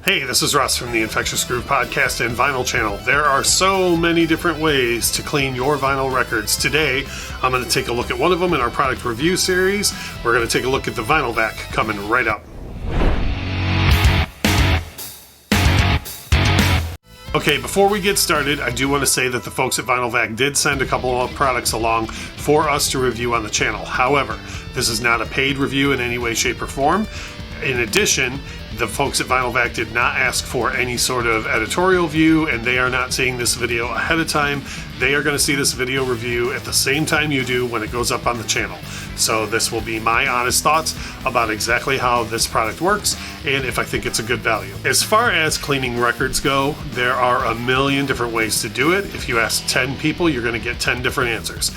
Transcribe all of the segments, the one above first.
Hey, this is Russ from the Infectious Groove Podcast and Vinyl Channel. There are so many different ways to clean your vinyl records. Today, I'm going to take a look at one of them in our product review series. We're going to take a look at the Vinyl Vac coming right up. Okay, before we get started, I do want to say that the folks at Vinyl Vac did send a couple of products along for us to review on the channel. However, this is not a paid review in any way, shape, or form. In addition, the folks at Vinyl Vac did not ask for any sort of editorial view, and they are not seeing this video ahead of time. They are going to see this video review at the same time you do when it goes up on the channel. So this will be my honest thoughts about exactly how this product works and if I think it's a good value. As far as cleaning records go, there are a million different ways to do it. If you ask 10 people, you're going to get 10 different answers.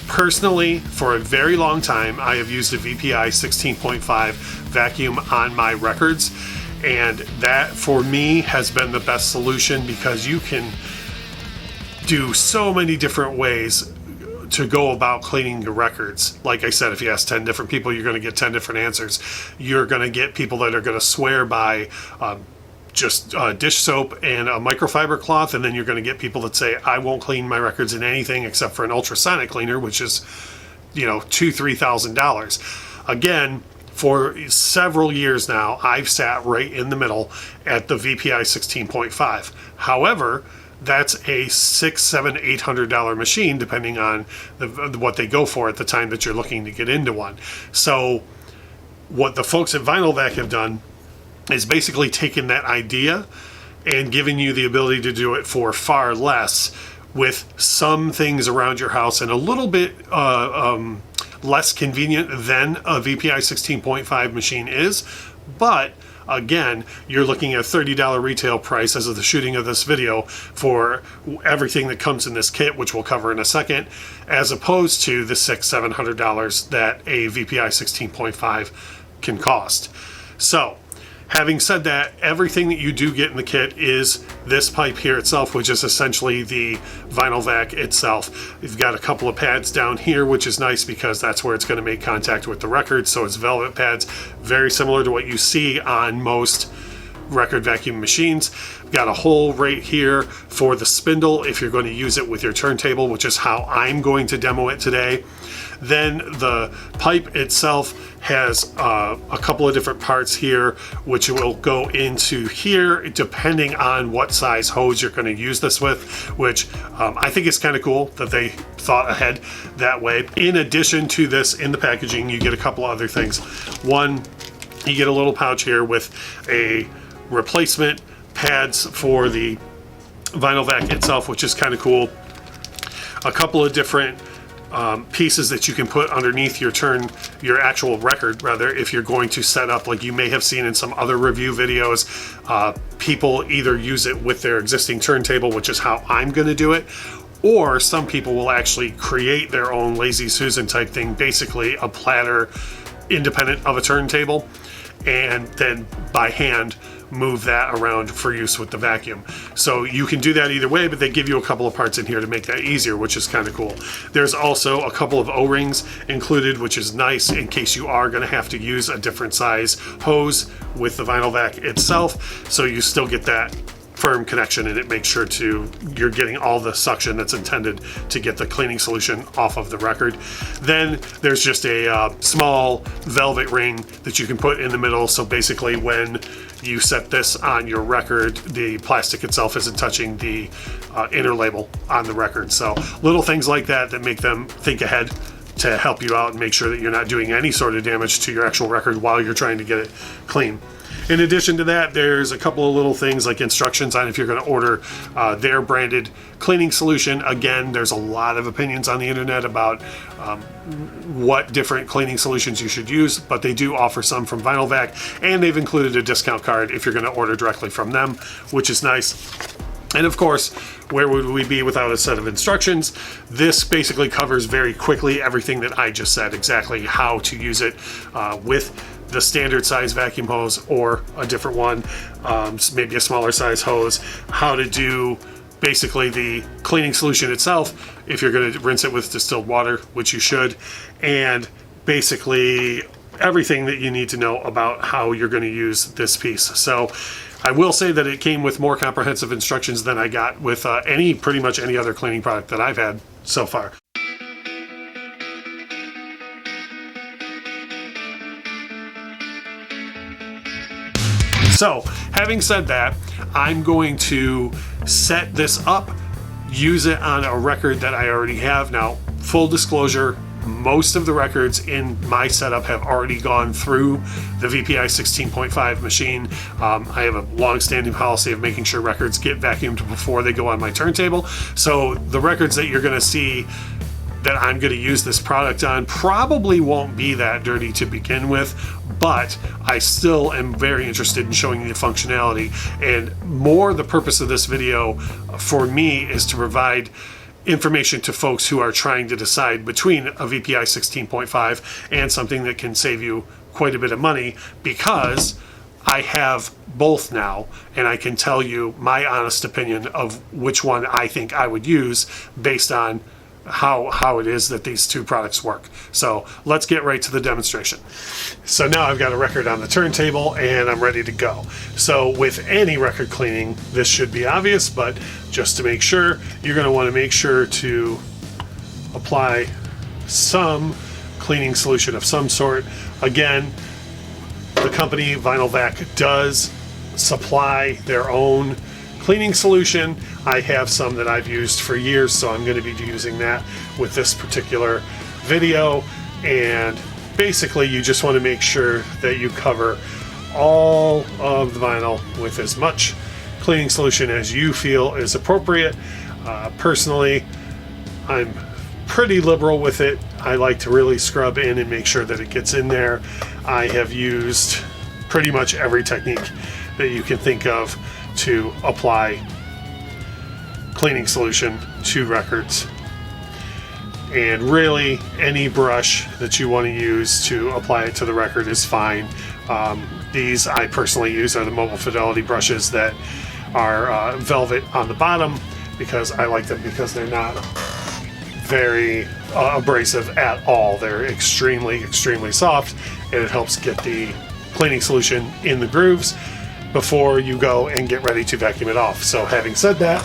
Personally, for a very long time, I have used a VPI 16.5 vacuum on my records, and that for me has been the best solution because you can do so many different ways to go about cleaning your records. Like I said, if you ask 10 different people, you're going to get 10 different answers. You're going to get people that are going to swear by just dish soap and a microfiber cloth, and then you're going to get people that say, I won't clean my records in anything except for an ultrasonic cleaner, which is, $2,000-$3,000. Again, for several years now, I've sat right in the middle at the VPI 16.5. However, that's a $600, $700, $800 machine, depending on what they go for at the time that you're looking to get into one. So what the folks at Vinyl Vac have done is basically taken that idea and giving you the ability to do it for far less with some things around your house and a little bit less convenient than a VPI 16.5 machine is. But again, you're looking at a $30 retail price as of the shooting of this video for everything that comes in this kit, which we'll cover in a second, as opposed to the $600, $700 that a VPI 16.5 can cost. So, having said that, everything that you do get in the kit is this pipe here itself, which is essentially the Vinyl Vac itself. You've got a couple of pads down here, which is nice because that's where it's going to make contact with the record. So it's velvet pads, very similar to what you see on most record vacuum machines. Got a hole right here for the spindle if you're going to use it with your turntable, which is how I'm going to demo it today. Then the pipe itself has a couple of different parts here, which will go into here depending on what size hose you're going to use this with, which I think is kind of cool that they thought ahead that way. In addition to this, in the packaging, you get a couple of other things. One, you get a little pouch here with a replacement pads for the Vinyl Vac itself, which is kind of cool. A couple of different pieces that you can put underneath your actual record, rather, if you're going to set up, like you may have seen in some other review videos, people either use it with their existing turntable, which is how I'm going to do it, or some people will actually create their own Lazy Susan type thing, basically a platter independent of a turntable, and then by hand move that around for use with the vacuum. So you can do that either way, but they give you a couple of parts in here to make that easier, which is kind of cool. There's also a couple of O-rings included, which is nice in case you are going to have to use a different size hose with the Vinyl Vac itself, so you still get that firm connection, and it makes sure you're getting all the suction that's intended to get the cleaning solution off of the record. Then there's just a small velvet ring that you can put in the middle, so basically when you set this on your record, the plastic itself isn't touching the inner label on the record. So little things like that make them think ahead to help you out and make sure that you're not doing any sort of damage to your actual record while you're trying to get it clean. In addition to that, there's a couple of little things like instructions on if you're going to order their branded cleaning solution. Again, there's a lot of opinions on the internet about what different cleaning solutions you should use, but they do offer some from Vinyl Vac, and they've included a discount card if you're going to order directly from them, which is nice. And of course, where would we be without a set of instructions? This basically covers very quickly everything that I just said, exactly how to use it with the standard size vacuum hose or a different one, maybe a smaller size hose, how to do basically the cleaning solution itself if you're going to rinse it with distilled water, which you should, and basically everything that you need to know about how you're going to use this piece. So I will say that it came with more comprehensive instructions than I got with pretty much any other cleaning product that I've had so far. So, having said that, I'm going to set this up, use it on a record that I already have. Now, full disclosure, most of the records in my setup have already gone through the VPI 16.5 machine. I have a long-standing policy of making sure records get vacuumed before they go on my turntable. So the records that you're going to see that I'm going to use this product on probably won't be that dirty to begin with, but I still am very interested in showing you the functionality. And more, the purpose of this video for me is to provide information to folks who are trying to decide between a VPI 16.5 and something that can save you quite a bit of money, because I have both now, and I can tell you my honest opinion of which one I think I would use based on how it is that these two products work. So let's get right to the demonstration. So now I've got a record on the turntable and I'm ready to go. So with any record cleaning, this should be obvious, but just to make sure, you're going to want to make sure to apply some cleaning solution of some sort. Again, the company Vinyl Vac does supply their own cleaning solution. I have some that I've used for years, so I'm going to be using that with this particular video. And basically, you just want to make sure that you cover all of the vinyl with as much cleaning solution as you feel is appropriate. Personally, I'm pretty liberal with it. I like to really scrub in and make sure that it gets in there. I have used pretty much every technique that you can think of to apply cleaning solution to records. And really, any brush that you want to use to apply it to the record is fine. These I personally use are the Mobile Fidelity brushes that are velvet on the bottom, because I like them because they're not very abrasive at all. They're extremely soft, and it helps get the cleaning solution in the grooves before you go and get ready to vacuum it off. So having said that,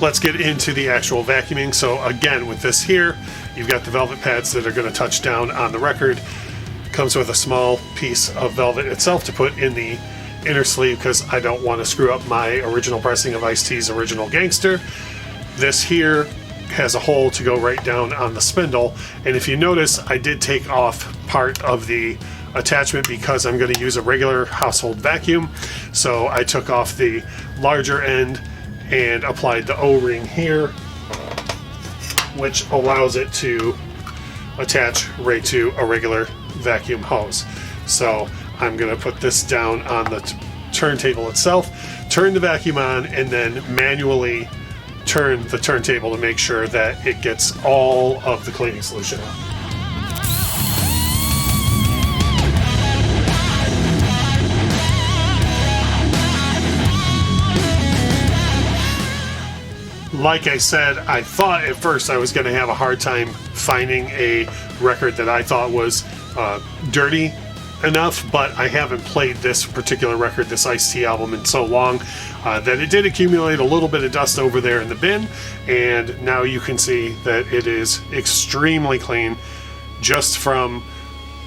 let's get into the actual vacuuming. So again, with this here, you've got the velvet pads that are going to touch down on the record. Comes with a small piece of velvet itself to put in the inner sleeve, because I don't want to screw up my original pressing of Ice-T's Original Gangster. This here has a hole to go right down on the spindle, and if you notice, I did take off part of the attachment because I'm going to use a regular household vacuum. So I took off the larger end and applied the O-ring here, which allows it to attach right to a regular vacuum hose. So I'm going to put this down on the turntable itself, turn the vacuum on, and then manually turn the turntable to make sure that it gets all of the cleaning solution out. Like I said, I thought at first I was going to have a hard time finding a record that I thought was dirty enough, but I haven't played this particular record, this Ice-T album, in so long that it did accumulate a little bit of dust over there in the bin, and now you can see that it is extremely clean just from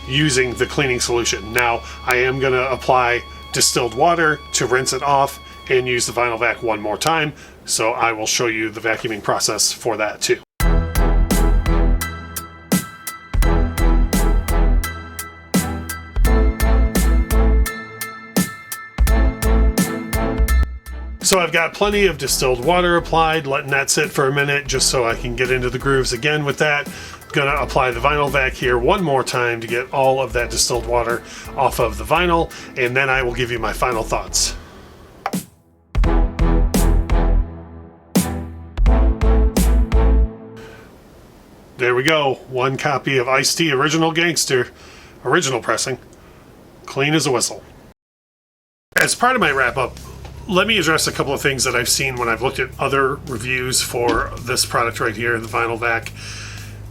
using the cleaning solution. Now, I am going to apply distilled water to rinse it off and use the Vinyl Vac one more time, so I will show you the vacuuming process for that too. So I've got plenty of distilled water applied, letting that sit for a minute just so I can get into the grooves again with that. Gonna apply the Vinyl Vac here one more time to get all of that distilled water off of the vinyl, and then I will give you my final thoughts. There we go, one copy of Ice-T Original Gangster, original pressing, clean as a whistle. As part of my wrap-up, let me address a couple of things that I've seen when I've looked at other reviews for this product right here, the Vinyl Vac.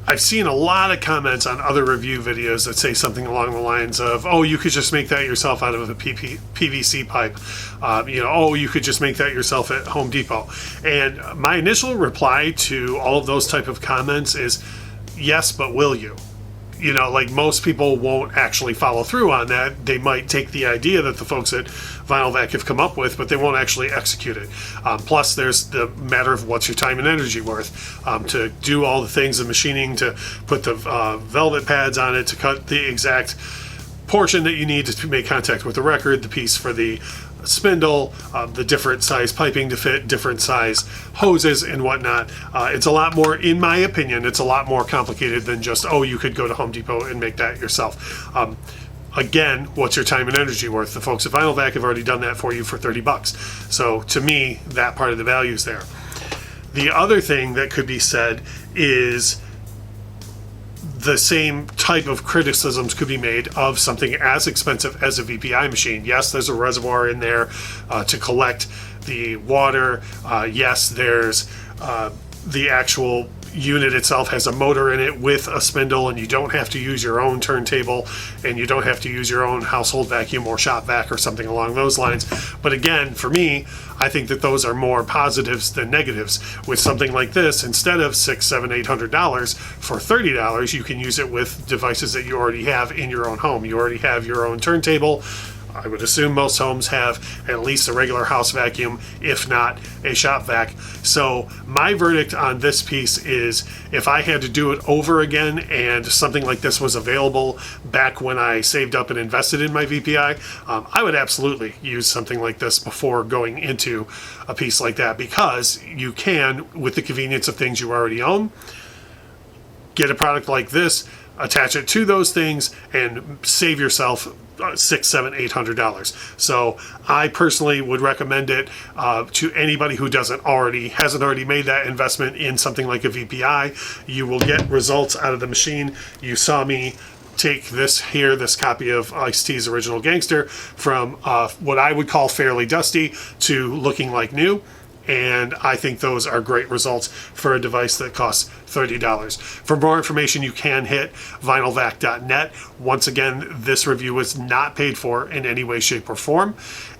I've seen a lot of comments on other review videos that say something along the lines of, oh, you could just make that yourself out of a PVC pipe. Oh, you could just make that yourself at Home Depot. And my initial reply to all of those type of comments is, yes, but will you? Like most people won't actually follow through on that. They might take the idea that the folks at Vinyl Vac have come up with, but they won't actually execute it. Plus, there's the matter of what's your time and energy worth to do all the things, the machining, to put the velvet pads on it, to cut the exact portion that you need to make contact with the record, the piece for the spindle, the different size piping to fit different size hoses and whatnot. It's a lot more, in my opinion, it's a lot more complicated than just, oh, you could go to Home Depot and make that yourself. Again, what's your time and energy worth? The folks at Vinyl Vac have already done that for you for $30. So to me, that part of the value is there. The other thing that could be said is the same type of criticisms could be made of something as expensive as a VPI machine. Yes, there's a reservoir in there to collect the water. Yes, there's the actual unit itself has a motor in it with a spindle, and you don't have to use your own turntable, and you don't have to use your own household vacuum or shop vac or something along those lines. But again, for me, I think that those are more positives than negatives. With something like this, instead of $600, $700, $800 for $30, you can use it with devices that you already have in your own home. You already have your own turntable. I would assume most homes have at least a regular house vacuum, if not a shop vac. So my verdict on this piece is, if I had to do it over again and something like this was available back when I saved up and invested in my VPI, I would absolutely use something like this before going into a piece like that, because you can, with the convenience of things you already own, get a product like this, attach it to those things, and save yourself $600, $700, $800. So I personally would recommend it to anybody who hasn't already made that investment in something like a VPI. You will get results out of the machine. You saw me take this copy of Ice-T's Original Gangster from what I would call fairly dusty to looking like new. And I think those are great results for a device that costs $30. For more information, you can hit vinylvac.net. Once again, this review was not paid for in any way, shape, or form.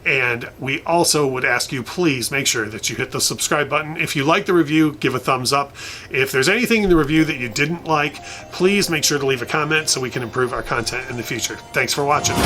And we also would ask you, please make sure that you hit the subscribe button. If you like the review, give a thumbs up. If there's anything in the review that you didn't like, please make sure to leave a comment so we can improve our content in the future. Thanks for watching.